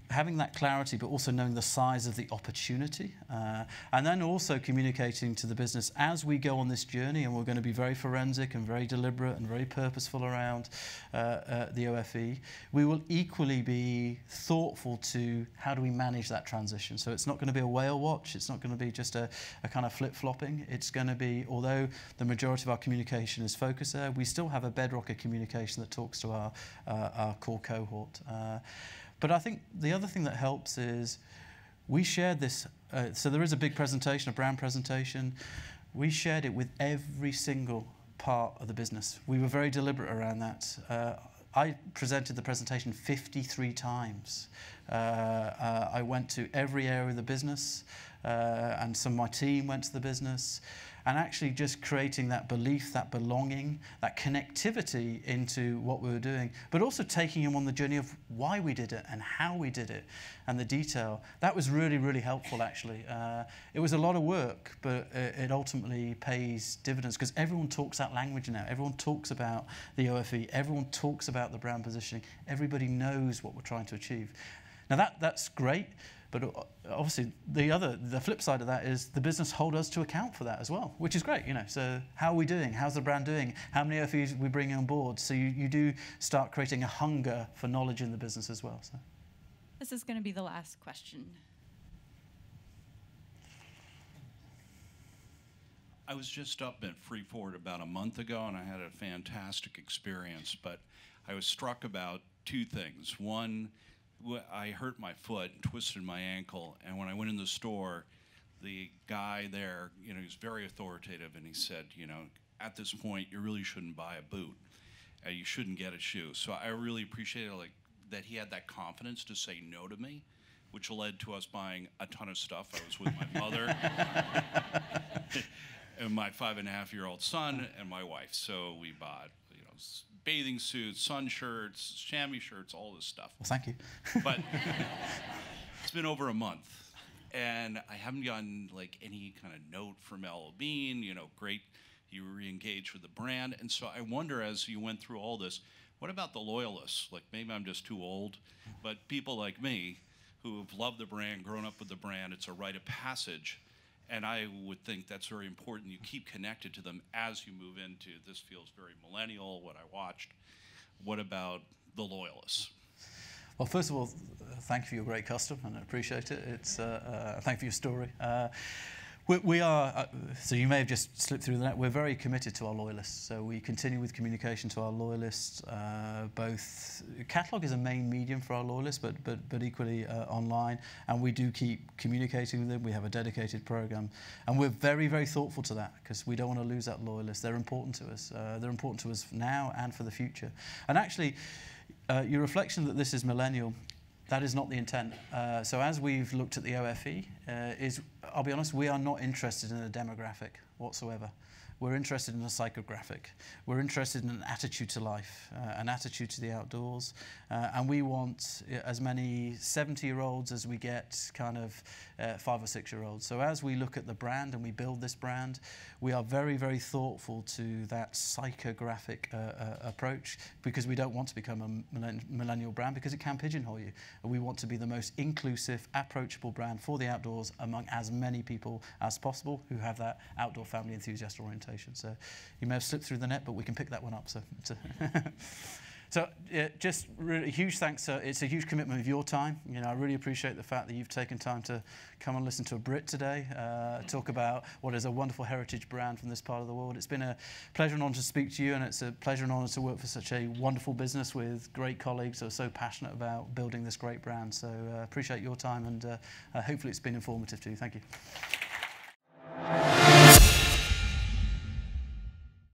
having that clarity, but also knowing the size of the opportunity, and then also communicating to the business as we go on this journey, and we're going to be very forensic and very deliberate and very purposeful around the OFE, we will equally be thoughtful to how do we manage that transition. So it's not going to be a whale watch, it's not going to be just a kind of flip-flopping. It's going to be, although the majority of our communication is focused there, we still have a bedrock of communication that talks to our core cohort. But I think the other thing that helps is we shared this. So there is a big presentation, a brand presentation. We shared it with every single part of the business. We were very deliberate around that. I presented the presentation 53 times. I went to every area of the business, and some of my team went to the business, and actually just creating that belief, that belonging, that connectivity into what we were doing, but also taking them on the journey of why we did it and how we did it and the detail. That was really, really helpful, actually. It was a lot of work, but it ultimately pays dividends because everyone talks that language now. Everyone talks about the OFE. Everyone talks about the brand positioning. Everybody knows what we're trying to achieve. Now, that's great. But obviously, the flip side of that is the business hold us to account for that as well, which is great, you know. So how are we doing? How's the brand doing? How many OFEs are we bringing on board? So you do start creating a hunger for knowledge in the business as well. So. This is going to be the last question. I was just up at Freeport about a month ago, and I had a fantastic experience, but I was struck about two things. One, I hurt my foot and twisted my ankle, and when I went in the store, the guy there, you know, he was very authoritative, and he said, you know, at this point, you really shouldn't buy a boot. You shouldn't get a shoe. So I really appreciated that he had that confidence to say no to me, which led to us buying a ton of stuff. I was with my mother, and my 5.5-year-old son, and my wife. So we bought, you know, bathing suits, sun shirts, chamois shirts, all this stuff. Well, thank you. But it's been over a month, and I haven't gotten like any kind of note from L.L.Bean. You know, great, you re-engaged with the brand. And so I wonder, as you went through all this, what about the loyalists? Like, maybe I'm just too old, but people like me who have loved the brand, grown up with the brand, it's a rite of passage. And I would think that's very important. You keep connected to them as you move into, this feels very millennial, what I watched. What about the loyalists? Well, first of all, thank you for your great custom, and I appreciate it. It's thank you for your story. We are, so you may have just slipped through the net, we're very committed to our loyalists. So we continue with communication to our loyalists. Both catalog is a main medium for our loyalists, but equally online. And we do keep communicating with them. We have a dedicated program. And we're very, very thoughtful to that because we don't want to lose that loyalist. They're important to us. They're important to us now and for the future. And actually, your reflection that this is millennial, that is not the intent. So as we've looked at the OFE, I'll be honest, we are not interested in a demographic whatsoever. We're interested in a psychographic. We're interested in an attitude to life, an attitude to the outdoors. And we want as many 70-year-olds as we get kind of 5 or 6-year-olds. So as we look at the brand and we build this brand, we are very, very thoughtful to that psychographic approach because we don't want to become a millennial brand because it can pigeonhole you. And we want to be the most inclusive, approachable brand for the outdoors among as many people as possible who have that outdoor family enthusiast orientation. So you may have slipped through the net, but we can pick that one up. So just really huge thanks. It's a huge commitment of your time. You know, I really appreciate the fact that you've taken time to come and listen to a Brit today, talk about what is a wonderful heritage brand from this part of the world. It's been a pleasure and honor to speak to you, and it's a pleasure and honor to work for such a wonderful business with great colleagues who are so passionate about building this great brand. So appreciate your time, and hopefully it's been informative to you. Thank you.